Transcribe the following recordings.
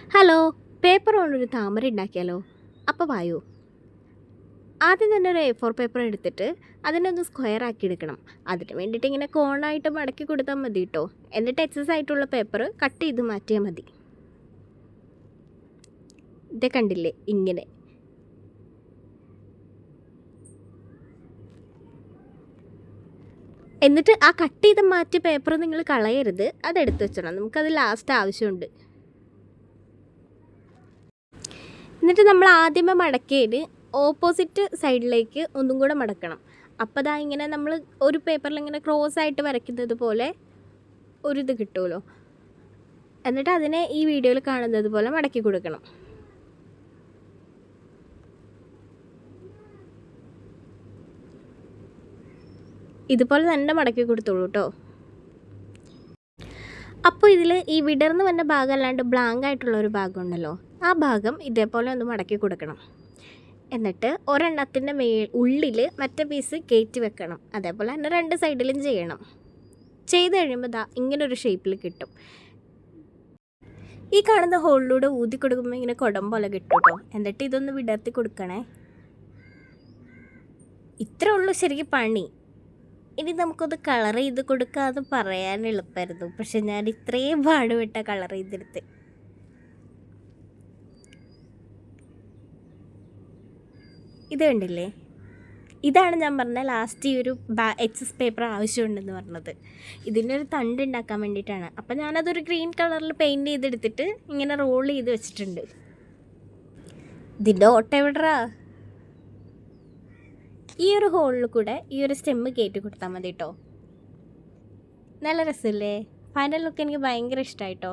Hello, paper കൊണ്ടൊരു താമര ഉണ്ടാക്കിയാലോ? അപ്പോൾ വായോ. ആദ്യം തന്നെ ഒരു A4 പേപ്പർ എടുത്തിട്ട് അതിനൊന്ന് സ്ക്വയർ ആക്കി എടുക്കണം. അതിന് വേണ്ടിയിട്ട് ഇങ്ങനെ കോണായിട്ട് മടക്കി കൊടുത്താൽ മതി കേട്ടോ. എന്നിട്ട് എക്സസ് ആയിട്ടുള്ള പേപ്പർ കട്ട് ചെയ്ത് മാറ്റിയാൽ മതി. ഇതേ കണ്ടില്ലേ, ഇങ്ങനെ. എന്നിട്ട് ആ കട്ട് ചെയ്ത് മാറ്റിയ പേപ്പർ നിങ്ങൾ കളയരുത്, അതെടുത്ത് വെച്ചണം. നമുക്കത് ലാസ്റ്റ് ആവശ്യമുണ്ട്. എന്നിട്ട് നമ്മൾ ആദ്യമേ മടക്കിയത് ഓപ്പോസിറ്റ് സൈഡിലേക്ക് ഒന്നും കൂടെ മടക്കണം. അപ്പോൾ ദാ ഇങ്ങനെ നമ്മൾ ഒരു പേപ്പറിൽ ഇങ്ങനെ ക്രോസ് ആയിട്ട് വരയ്ക്കുന്നത് പോലെ ഒരിത് കിട്ടുമല്ലോ. എന്നിട്ട് അതിനെ ഈ വീഡിയോയിൽ കാണുന്നത് പോലെ മടക്കി കൊടുക്കണം. ഇതുപോലെ തന്നെ മടക്കി കൊടുത്തോളൂ കേട്ടോ. അപ്പോൾ ഇതിൽ ഈ വിടർന്ന് വന്ന ഭാഗം അല്ലാണ്ട് ബ്ലാങ്ക് ആയിട്ടുള്ള ഒരു ഭാഗം ഉണ്ടല്ലോ, ആ ഭാഗം ഇതേപോലെ ഒന്ന് മടക്കി കൊടുക്കണം. എന്നിട്ട് ഒരെണ്ണത്തിൻ്റെ ഉള്ളിൽ മറ്റേ പീസ് കയറ്റി വെക്കണം. അതേപോലെ തന്നെ രണ്ട് സൈഡിലും ചെയ്യണം. ചെയ്ത് കഴിയുമ്പോൾ ദാ ഇങ്ങനൊരു ഷേപ്പിൽ കിട്ടും. ഈ കാണുന്ന ഹോളിലൂടെ ഊതി കൊടുക്കുമ്പോൾ ഇങ്ങനെ കുടം പോലെ കിട്ടും കേട്ടോ. എന്നിട്ട് ഇതൊന്ന് വിടർത്തി കൊടുക്കണേ. ഇത്രേ ഉള്ളൂ ശരിക്കും പണി. ഇനി നമുക്കൊന്ന് കളർ ചെയ്ത് കൊടുക്കാമെന്ന് പറയാൻ എളുപ്പമായിരുന്നു, പക്ഷെ ഞാൻ ഇത്രയും പാടുപെട്ട കളർ ചെയ്തെടുത്ത്. ഇത് കണ്ടില്ലേ, ഇതാണ് ഞാൻ പറഞ്ഞ ലാസ്റ്റ് ഈ ഒരു എക്സസ് പേപ്പർ ആവശ്യമുണ്ടെന്ന് പറഞ്ഞത്. ഇതിനൊരു തണ്ട് ഉണ്ടാക്കാൻ വേണ്ടിയിട്ടാണ്. അപ്പം ഞാനതൊരു ഗ്രീൻ കളറിൽ പെയിൻറ്റ് ചെയ്തെടുത്തിട്ട് ഇങ്ങനെ റോൾ ചെയ്ത് വെച്ചിട്ടുണ്ട്. ഇതിൻ്റെ ഓട്ട എവിടെടാ? ഈ ഒരു ഹോളിൽ കൂടെ ഈ ഒരു സ്റ്റെമ്മ് കയറ്റി കൊടുത്താൽ മതി കേട്ടോ. നല്ല രസമല്ലേ? ഫൈനൽ ലുക്ക് എനിക്ക് ഭയങ്കര ഇഷ്ടമായിട്ടോ.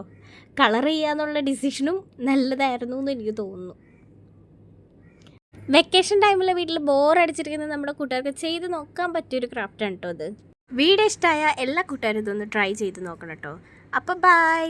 കളർ ചെയ്യാന്നുള്ള ഡിസിഷനും നല്ലതായിരുന്നു എന്ന് എനിക്ക് തോന്നുന്നു. വെക്കേഷൻ ടൈമിൽ വീട്ടിൽ ബോറടിച്ചിരിക്കുന്ന നമ്മുടെ കൂട്ടുകാർക്ക് ചെയ്ത് നോക്കാൻ പറ്റിയൊരു ക്രാഫ്റ്റാണ് കേട്ടോ ഇത്. വീഡിയോ ഇഷ്ടമായ എല്ലാ കൂട്ടുകാരും ഇതൊന്ന് ട്രൈ ചെയ്ത് നോക്കണം കേട്ടോ. അപ്പോൾ ബൈ.